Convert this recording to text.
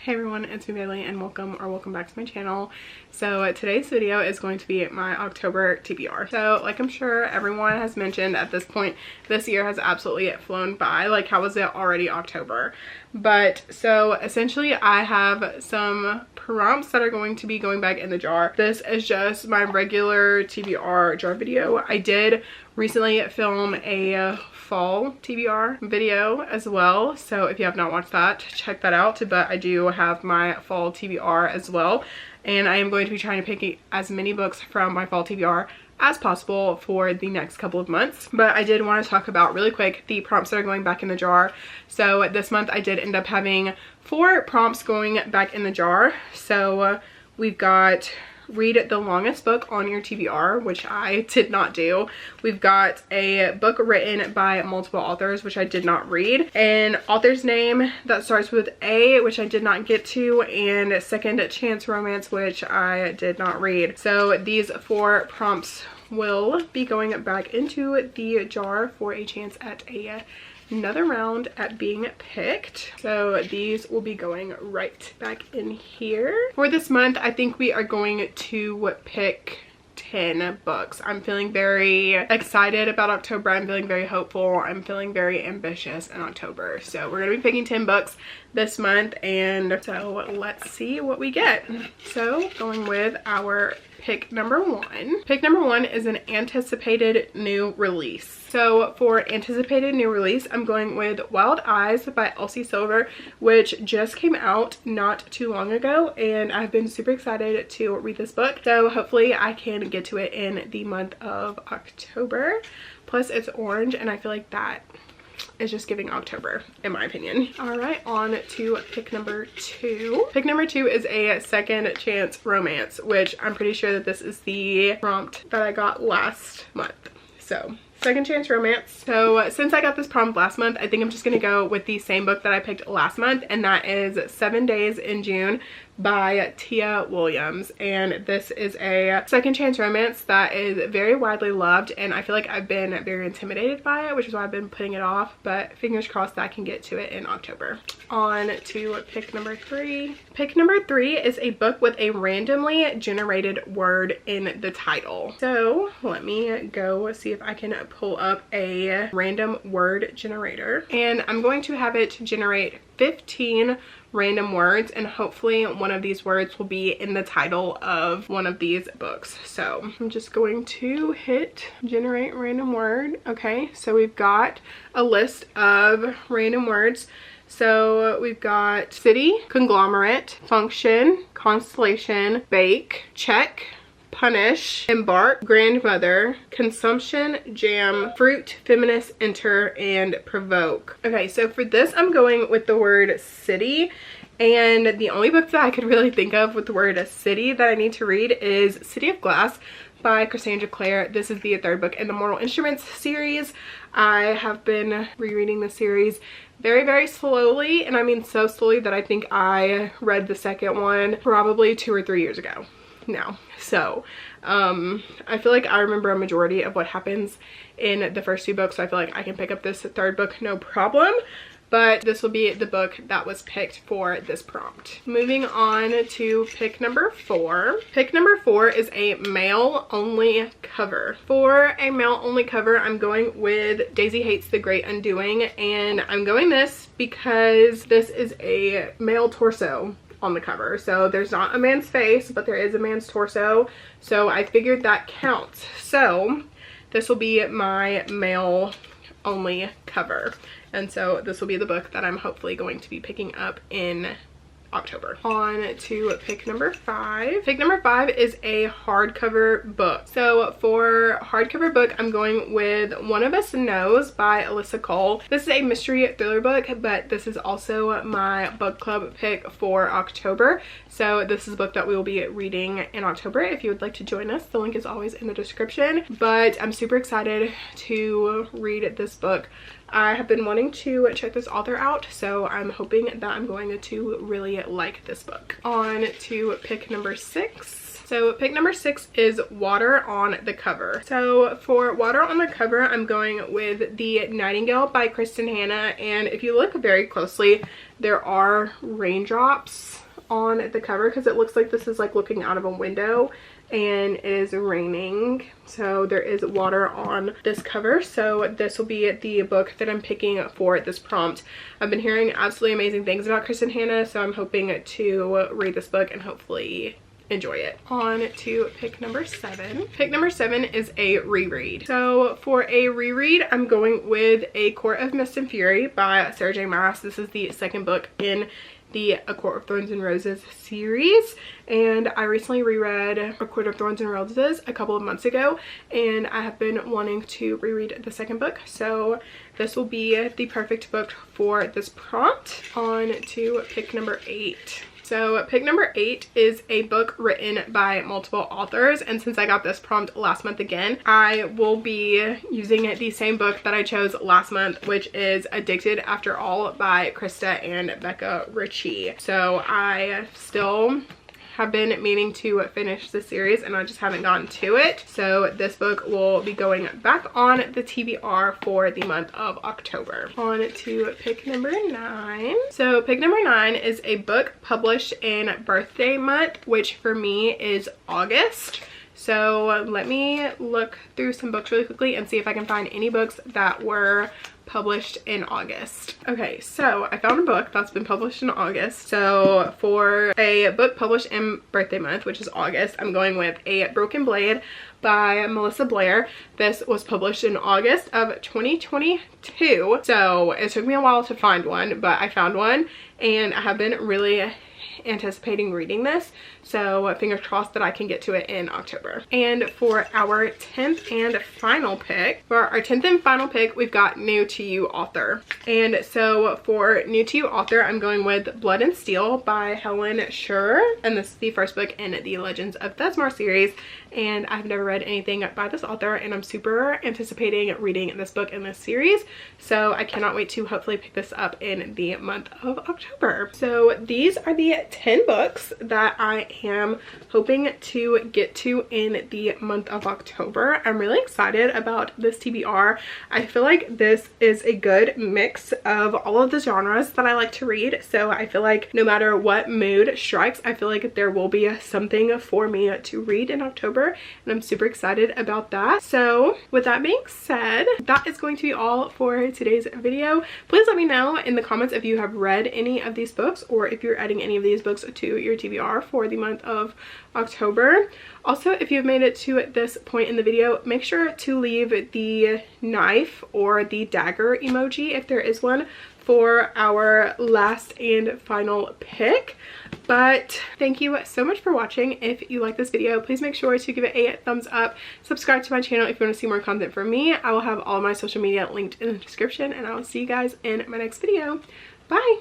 Hey everyone, it's me Bailey and welcome back to my channel. So today's video is going to be my October TBR. So like I'm sure everyone has mentioned at this point, this year has absolutely flown by. Like, how was it already October? But so essentially I have some prompts that are going to be going back in the jar. This is just my regular TBR jar video. I did recently film a fall TBR video as well, so if you have not watched that, check that out. But I do have my fall TBR as well, and I am going to be trying to pick as many books from my fall TBR as possible for the next couple of months. But I did want to talk about really quick the prompts that are going back in the jar. So this month I did end up having 4 prompts going back in the jar. So we've got read the longest book on your TBR, which I did not do. We've got a book written by multiple authors, which I did not read, an author's name that starts with A, which I did not get to, and second chance romance, which I did not read. So these 4 prompts will be going back into the jar for a chance at another round at being picked. So these will be going right back in here. For this month, I think we are going to pick 10 books. I'm feeling very excited about October. I'm feeling very hopeful. I'm feeling very ambitious in October. So we're gonna be picking 10 books this month, and so let's see what we get. So going with our pick number 1. Pick number 1 is an anticipated new release. So for anticipated new release, I'm going with Wild Eyes by Elsie Silver, which just came out not too long ago, and I've been super excited to read this book. So hopefully I can get to it in the month of October. Plus it's orange, and I feel like that is just giving October, in my opinion. All right, on to pick number 2. Pick number 2 is a second chance romance, which I'm pretty sure that this is the prompt that I got last month. So second chance romance. So since I got this prompt last month, I think I'm just gonna go with the same book that I picked last month, and that is 7 Days in June by Tia Williams. And this is a second chance romance that is very widely loved, and I feel like I've been very intimidated by it, which is why I've been putting it off, but fingers crossed that I can get to it in October. On to pick number 3. Pick number 3 is a book with a randomly generated word in the title. So let me go see if I can pull up a random word generator, and I'm going to have it generate 15 random words, and hopefully one of these words will be in the title of one of these books. So I'm just going to hit generate random word. Okay, so we've got a list of random words. So we've got city, conglomerate, function, constellation, bake, check, punish, embark, grandmother, consumption, jam, fruit, feminist, enter, and provoke. Okay, so for this I'm going with the word city, and the only book that I could really think of with the word city that I need to read is City of Glass by Cassandra Clare. This is the 3rd book in the Mortal Instruments series. I have been rereading the series very slowly, and I mean so slowly that I think I read the second one probably 2 or 3 years ago now. So I feel like I remember a majority of what happens in the first 2 books, so I feel like I can pick up this 3rd book no problem. But this will be the book that was picked for this prompt. Moving on to pick number 4. Pick number 4 is a male only cover. For a male only cover, I'm going with Daisy Hates the Great Undoing, and I'm going this because this is a male torso on the cover. So there's not a man's face, but there is a man's torso, so I figured that counts. So this will be my male only cover, and so this will be the book that I'm hopefully going to be picking up in October. On to pick number 5. Pick number 5 is a hardcover book. So for hardcover book, I'm going with One of Us Knows by Alyssa Cole. This is a mystery thriller book, but this is also my book club pick for October. So this is a book that we will be reading in October. If you would like to join us, the link is always in the description. But I'm super excited to read this book. I have been wanting to check this author out, so I'm hoping that I'm going to really like this book. On to pick number 6. So pick number 6 is Water on the Cover. So for Water on the Cover, I'm going with The Nightingale by Kristen Hanna, and if you look very closely, there are raindrops on the cover because it looks like this is like looking out of a window and it is raining, so there is water on this cover. So this will be the book that I'm picking for this prompt. I've been hearing absolutely amazing things about Kristen Hanna, so I'm hoping to read this book and hopefully enjoy it. On to pick number 7. Pick number 7 is a reread. So for a reread, I'm going with A Court of Mist and Fury by Sarah J Maas. This is the second book in the A Court of Thorns and Roses series, and I recently reread A Court of Thorns and Roses a couple of months ago, and I have been wanting to reread the second book, so this will be the perfect book for this prompt. On to pick number 8. So pick number 8 is a book written by multiple authors, and since I got this prompt last month again, I will be using the same book that I chose last month, which is Addicted After All by Krista and Becca Ritchie. So I still have been meaning to finish the series and I just haven't gotten to it. So this book will be going back on the TBR for the month of October. On to pick number 9. So pick number 9 is a book published in birthday month, which for me is August. So let me look through some books really quickly and see if I can find any books that were published in August. Okay, so I found a book that's been published in August. So for a book published in birthday month, which is August, I'm going with A Broken Blade by Melissa Blair. This was published in August of 2022. So it took me a while to find one, but I found one and I have been really anticipating reading this, so fingers crossed that I can get to it in October. And for our 10th and final pick, we've got New to You author. And so for New to You author, I'm going with Blood and Steel by Helen Schurer, and this is the first book in the Legends of Thesmar series, and I've never read anything by this author, and I'm super anticipating reading this book in this series, so I cannot wait to hopefully pick this up in the month of October. So these are the 10 books that I am hoping to get to in the month of October. I'm really excited about this TBR. I feel like this is a good mix of all of the genres that I like to read, so I feel like no matter what mood strikes, I feel like there will be something for me to read in October, and I'm super excited about that. So with that being said, that is going to be all for today's video. Please let me know in the comments if you have read any of these books or if you're adding any of these books to your TBR for the month of October. Also, if you've made it to this point in the video, make sure to leave the knife or the dagger emoji, if there is one, for our last and final pick. But thank you so much for watching. If you like this video, please make sure to give it a thumbs up. Subscribe to my channel if you want to see more content from me. I will have all of my social media linked in the description, and I will see you guys in my next video. Bye!